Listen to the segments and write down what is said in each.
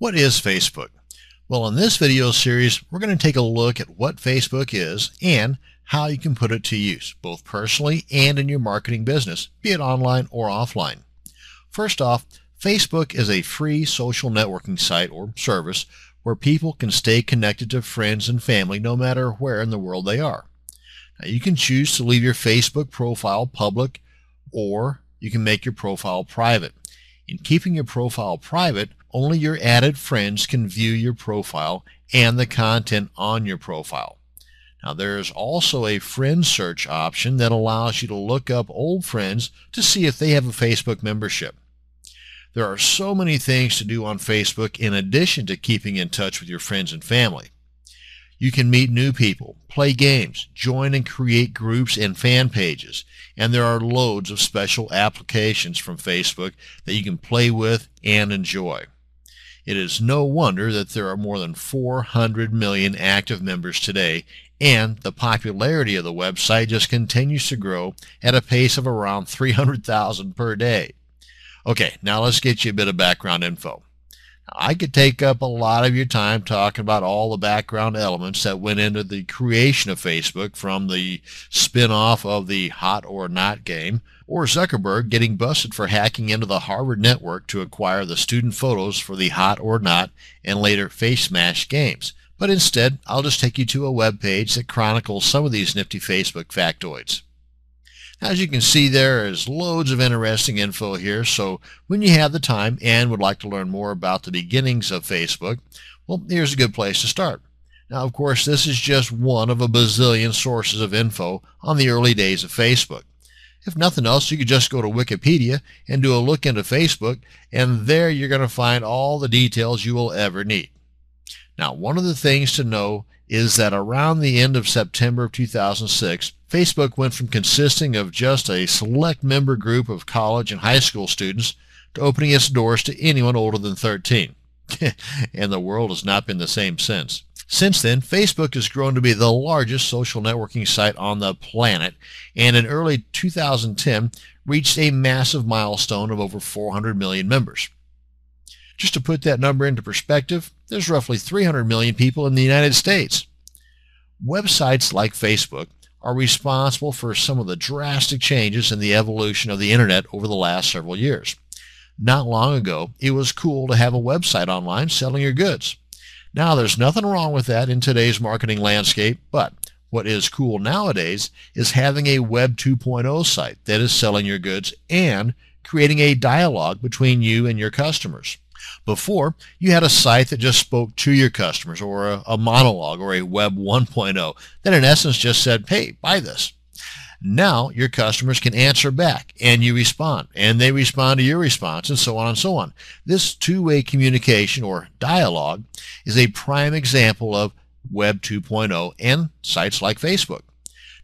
What is Facebook? Well, in this video series, we're going to take a look at what Facebook is and how you can put it to use, both personally and in your marketing business, be it online or offline. First off, Facebook is a free social networking site or service where people can stay connected to friends and family no matter where in the world they are. Now, you can choose to leave your Facebook profile public, or you can make your profile private. In keeping your profile private, only your added friends can view your profile and the content on your profile. Now, there is also a friend search option that allows you to look up old friends to see if they have a Facebook membership. There are so many things to do on Facebook in addition to keeping in touch with your friends and family. You can meet new people, play games, join and create groups and fan pages, and there are loads of special applications from Facebook that you can play with and enjoy. It is no wonder that there are more than 400 million active members today, and the popularity of the website just continues to grow at a pace of around 300,000 per day. Okay, now let's get you a bit of background info. I could take up a lot of your time talking about all the background elements that went into the creation of Facebook, from the spin-off of the Hot or Not game, or Zuckerberg getting busted for hacking into the Harvard network to acquire the student photos for the Hot or Not and later Face Smash games. But instead, I'll just take you to a web page that chronicles some of these nifty Facebook factoids. As you can see, there is loads of interesting info here, so when you have the time and would like to learn more about the beginnings of Facebook, well, here's a good place to start. Now, of course, this is just one of a bazillion sources of info on the early days of Facebook. If nothing else, you could just go to Wikipedia and do a look into Facebook, and there you're going to find all the details you will ever need. Now, one of the things to know is that around the end of September of 2006, Facebook went from consisting of just a select member group of college and high school students to opening its doors to anyone older than 13. And the world has not been the same since. Since then, Facebook has grown to be the largest social networking site on the planet, and in early 2010 reached a massive milestone of over 400 million members. Just to put that number into perspective, there's roughly 300 million people in the United States. Websites like Facebook are responsible for some of the drastic changes in the evolution of the internet over the last several years. Not long ago, it was cool to have a website online selling your goods. Now, there's nothing wrong with that in today's marketing landscape, but what is cool nowadays is having a Web 2.0 site that is selling your goods and creating a dialogue between you and your customers. Before, you had a site that just spoke to your customers, or a monologue, or a Web 1.0 that in essence just said, hey, buy this. Now your customers can answer back, and you respond, and they respond to your response, and so on and so on. This two-way communication, or dialogue, is a prime example of Web 2.0 and sites like Facebook.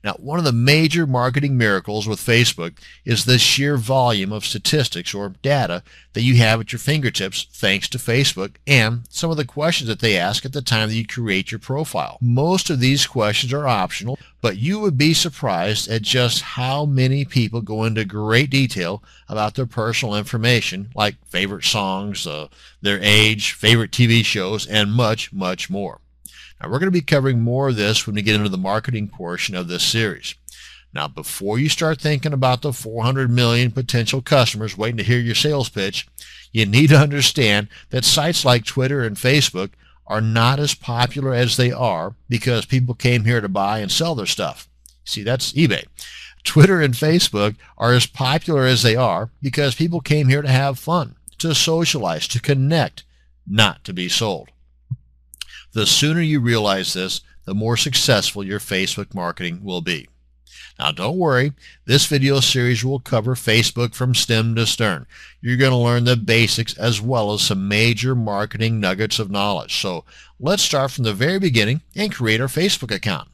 Now, one of the major marketing miracles with Facebook is the sheer volume of statistics or data that you have at your fingertips thanks to Facebook, and some of the questions that they ask at the time that you create your profile. Most of these questions are optional, but you would be surprised at just how many people go into great detail about their personal information, like favorite songs, their age, favorite TV shows, and much, much more. Now, we're going to be covering more of this when we get into the marketing portion of this series. Now, before you start thinking about the 400 million potential customers waiting to hear your sales pitch, you need to understand that sites like Twitter and Facebook are not as popular as they are because people came here to buy and sell their stuff. See, that's eBay. Twitter and Facebook are as popular as they are because people came here to have fun, to socialize, to connect, not to be sold. The sooner you realize this, the more successful your Facebook marketing will be. Now, don't worry, this video series will cover Facebook from stem to stern. You're going to learn the basics as well as some major marketing nuggets of knowledge. So let's start from the very beginning and create our Facebook account.